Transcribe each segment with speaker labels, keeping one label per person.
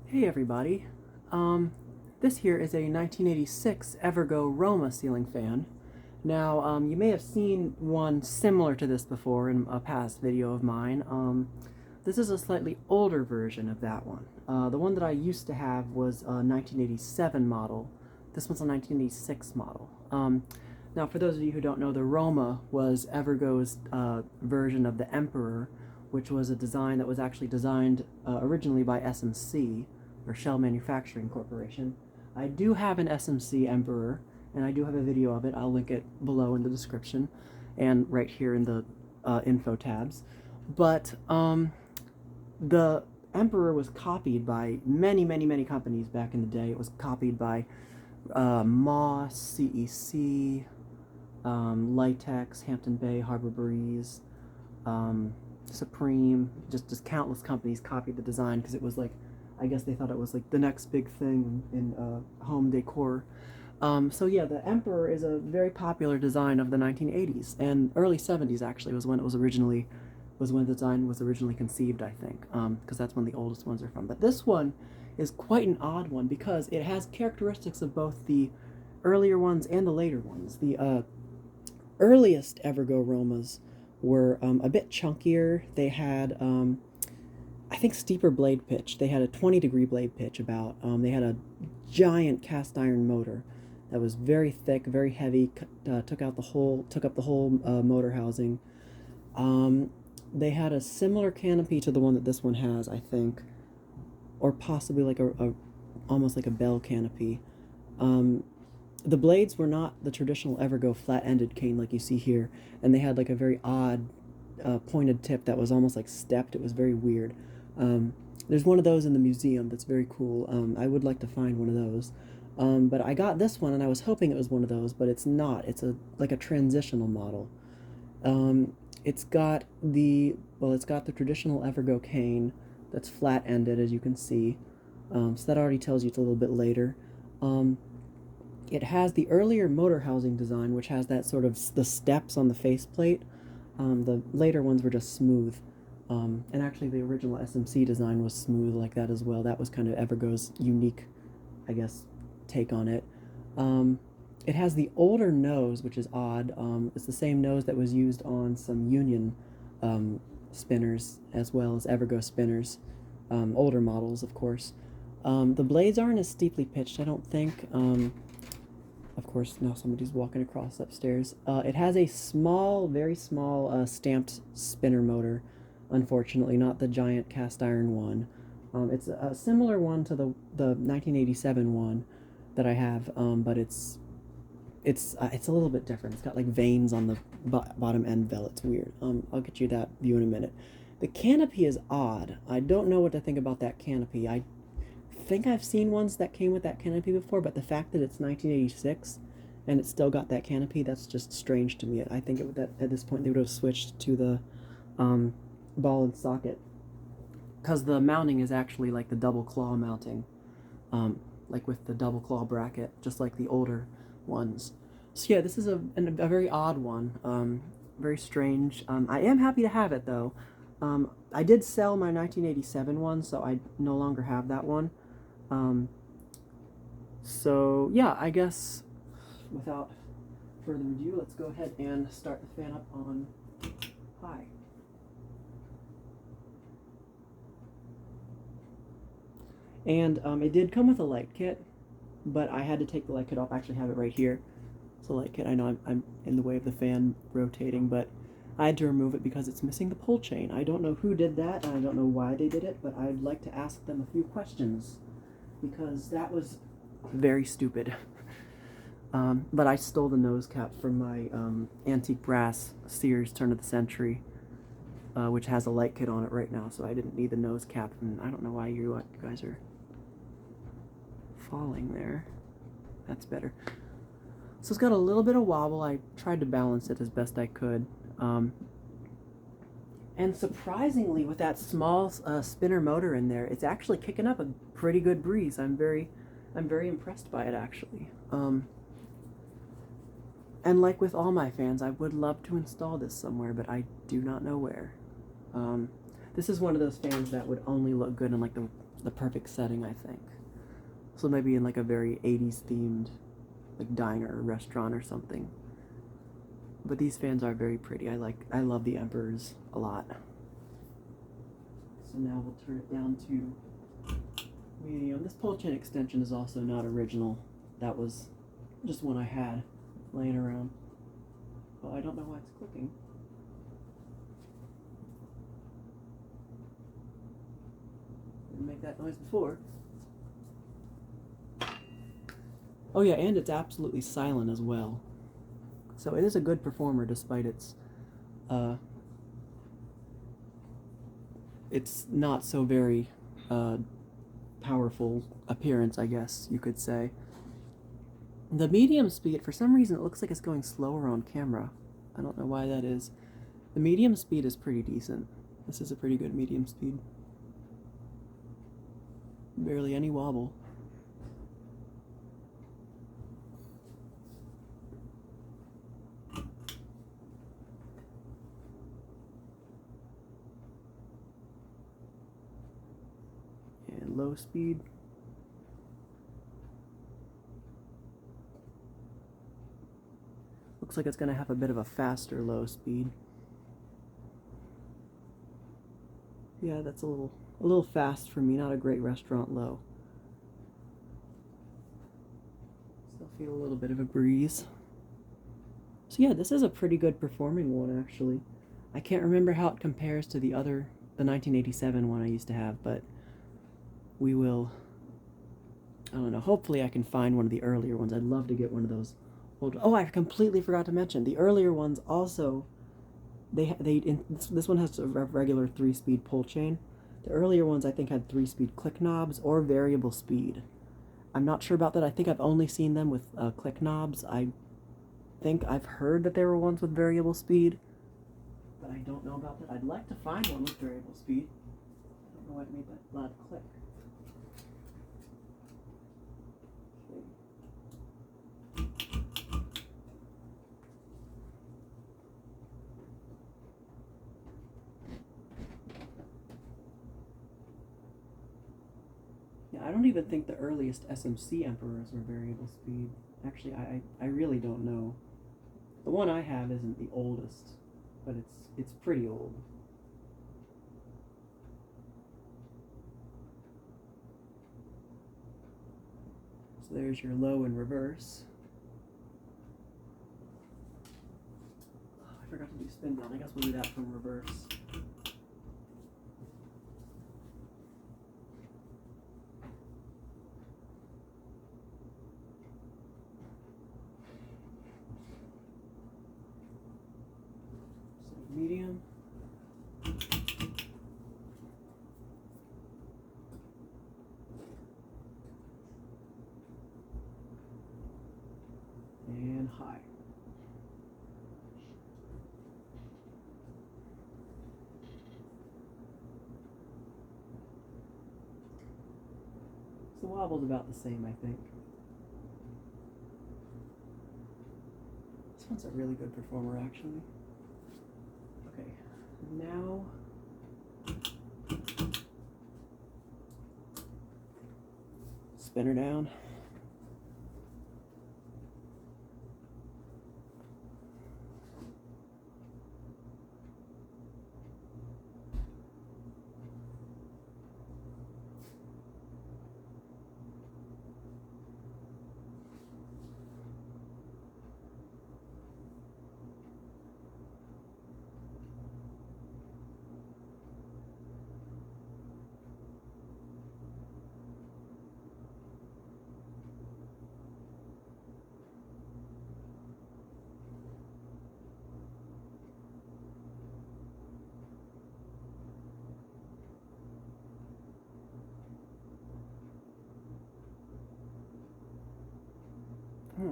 Speaker 1: Hey everybody. This here is a 1986 Evergo Roma ceiling fan. Now, you may have seen one similar to this before in a past video of mine. This is a slightly older version of that one. The one that I used to have was a 1987 model. This one's a 1986 model. Now, for those of you who don't know, the Roma was Evergo's version of the Emperor, which was a design that was actually designed originally by SMC, or Shell Manufacturing Corporation. I do have an SMC Emperor, and I do have a video of it. I'll link it below in the description and right here in the info tabs. But the Emperor was copied by many companies back in the day. It was copied by Moss, CEC, Litex, Hampton Bay, Harbor Breeze, Supreme, just countless companies copied the design because it was like, I guess they thought it was like the next big thing in home decor. So yeah, the Emperor is a very popular design of the 1980s and early 70s actually was when the design was originally conceived, I think, because that's when the oldest ones are from. But this one is quite an odd one because it has characteristics of both the earlier ones and the later ones. The earliest Evergo Romas were a bit chunkier. They had I think steeper blade pitch. They had a 20-degree blade pitch about. They had a giant cast iron motor that was very thick, very heavy. Took up the whole motor housing. They had a similar canopy to the one that this one has, I think, or possibly like a almost like a bell canopy. The blades were not the traditional Evergo flat-ended cane like you see here, and they had like a very odd pointed tip that was almost like stepped. It was very weird. There's one of those in the museum that's very cool. I would like to find one of those. But I got this one and I was hoping it was one of those, but it's not. It's like a transitional model. It's got the traditional Evergo cane that's flat-ended, as you can see. So that already tells you it's a little bit later. It has the earlier motor housing design, which has that sort of the steps on the faceplate. The later ones were just smooth. And actually the original SMC design was smooth like that as well. That was kind of Evergo's unique, I guess, take on it. It has the older nose, which is odd. It's the same nose that was used on some Union spinners as well as Evergo spinners, older models, of course. The blades aren't as steeply pitched, I don't think. Of course, now somebody's walking across upstairs. It has a small, very small stamped spinner motor. Unfortunately, not the giant cast iron one. It's a similar one to the 1987 one that I have, but it's a little bit different. It's got like veins on the bottom end bell. It's weird. I'll get you that view in a minute. The canopy is odd. I don't know what to think about that canopy. I think I've seen ones that came with that canopy before, but the fact that it's 1986 and it's still got that canopy, that's just strange to me. I think that at this point they would have switched to the ball and socket, because the mounting is actually like the double claw mounting, like with the double claw bracket, just like the older ones. So yeah, this is a very odd one, very strange. I am happy to have it though. I did sell my 1987 one, so I no longer have that one. So yeah, I guess without further ado, let's go ahead and start the fan up on high. And it did come with a light kit, but I had to take the light kit off. I actually have it right here. It's a light kit. I know I'm in the way of the fan rotating, but I had to remove it because it's missing the pull chain. I don't know who did that, and I don't know why they did it, but I'd like to ask them a few questions, because that was very stupid. But I stole the nose cap from my antique brass Sears turn of the century, which has a light kit on it right now, so I didn't need the nose cap, and I don't know why you guys are falling there. That's better. So it's got a little bit of wobble. I tried to balance it as best I could. And surprisingly, with that small spinner motor in there, it's actually kicking up a pretty good breeze. I'm very impressed by it, actually. And like with all my fans, I would love to install this somewhere, but I do not know where. This is one of those fans that would only look good in like the perfect setting, I think. So maybe in like a very 80s themed like diner or restaurant or something. But these fans are very pretty. I love the Emperors a lot. So now we'll turn it down to medium. This pole chain extension is also not original. That was just one I had laying around. Oh, I don't know why it's clicking. Didn't make that noise before. Oh yeah, and it's absolutely silent as well. So it is a good performer despite its not so very powerful appearance, I guess you could say. The medium speed, for some reason it looks like it's going slower on camera. I don't know why that is. The medium speed is pretty decent. This is a pretty good medium speed. Barely any wobble. And low speed. Looks like it's going to have a bit of a faster low speed. Yeah, that's a little fast for me, not a great restaurant low. Still feel a little bit of a breeze. So yeah, this is a pretty good performing one actually. I can't remember how it compares to the 1987 one I used to have, but we will, I don't know, hopefully I can find one of the earlier ones. I'd love to get one of those old. Oh, I completely forgot to mention, the earlier ones also, this one has a regular 3-speed pull chain. The earlier ones I think had 3-speed click knobs or variable speed. I'm not sure about that. I think I've only seen them with click knobs. I think I've heard that there were ones with variable speed, but I don't know about that. I'd like to find one with variable speed. I don't know why it made that loud click. I don't even think the earliest SMC Emperors were variable speed. Actually, I really don't know. The one I have isn't the oldest, but it's pretty old. So there's your low in reverse. Oh, I forgot to do Spindown. I guess we'll do that from reverse. Medium. And high. So the wobble's about the same, I think. This one's a really good performer, actually. Okay, now spin her down.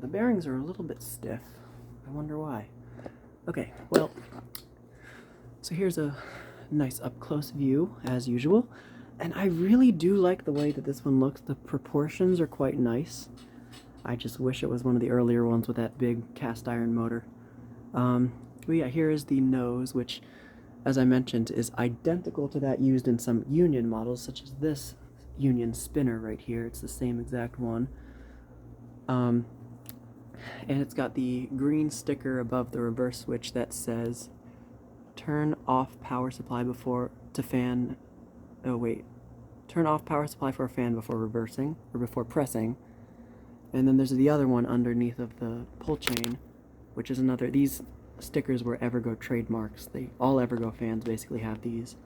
Speaker 1: The bearings are a little bit stiff. I wonder why. Okay, well, so here's a nice up-close view, as usual. And I really do like the way that this one looks. The proportions are quite nice. I just wish it was one of the earlier ones with that big cast iron motor. But yeah, here is the nose, which as I mentioned, is identical to that used in some Union models, such as this Union spinner right here. It's the same exact one. And it's got the green sticker above the reverse switch that says turn off power supply before to fan. Oh wait, turn off power supply for a fan before reversing or before pressing. And then there's the other one underneath of the pull chain, which is another. These stickers were Evergo trademarks. All Evergo fans basically have these.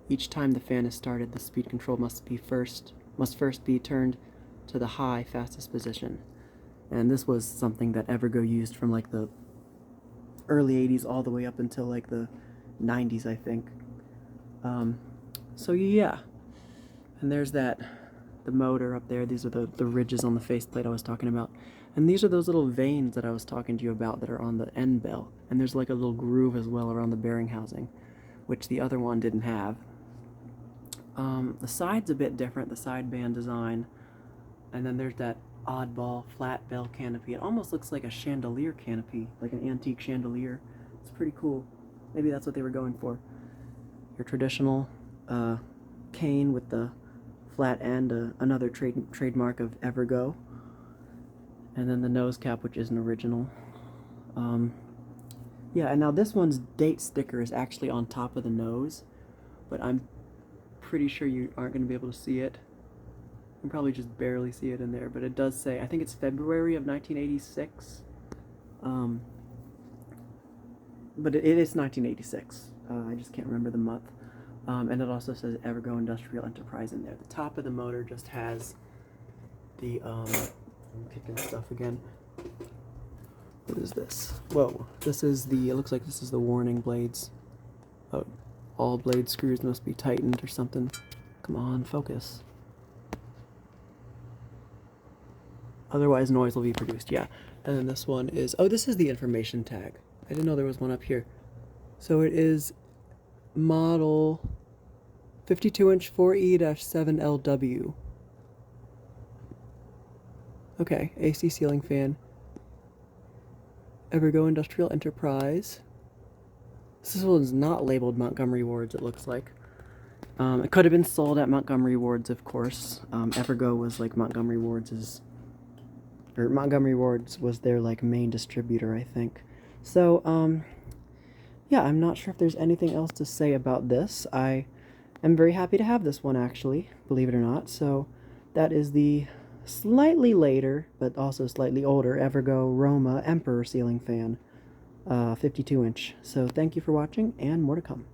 Speaker 1: Each time the fan is started, the speed control must first be turned to the high fastest position. And this was something that Evergo used from like the early 80s all the way up until like the 90s, I think. So yeah, and there's the motor up there. These are the ridges on the faceplate I was talking about. And these are those little veins that I was talking to you about that are on the end bell. And there's like a little groove as well around the bearing housing, which the other one didn't have. The side's a bit different, the sideband design. And then there's that oddball flat bell canopy. It almost looks like a chandelier canopy, like an antique chandelier. It's pretty cool. Maybe that's what they were going for. Your traditional cane with the flat end, another trademark of Evergo. And then the nose cap, which isn't original. Yeah, and now this one's date sticker is actually on top of the nose, but I'm pretty sure you aren't going to be able to see it. You can probably just barely see it in there, but it does say, I think it's February of 1986. But it is 1986. I just can't remember the month. And it also says Evergo Industrial Enterprise in there. The top of the motor just has the, I'm kicking stuff again. What is this? Whoa, this is it looks like this is the warning blades. Oh, all blade screws must be tightened or something. Come on, focus. Otherwise noise will be produced, yeah. And then this one is, oh, this is the information tag. I didn't know there was one up here. So it is model 52-inch 4E-7LW. Okay, AC ceiling fan. Evergo Industrial Enterprise. This one's not labeled Montgomery Wards, it looks like. It could have been sold at Montgomery Wards, of course. Evergo was like Montgomery Wards' was their like main distributor, I think. So, yeah, I'm not sure if there's anything else to say about this. I am very happy to have this one, actually, believe it or not. So, that is the slightly later, but also slightly older, Evergo Roma Emperor ceiling fan, 52-inch. So, thank you for watching, and more to come.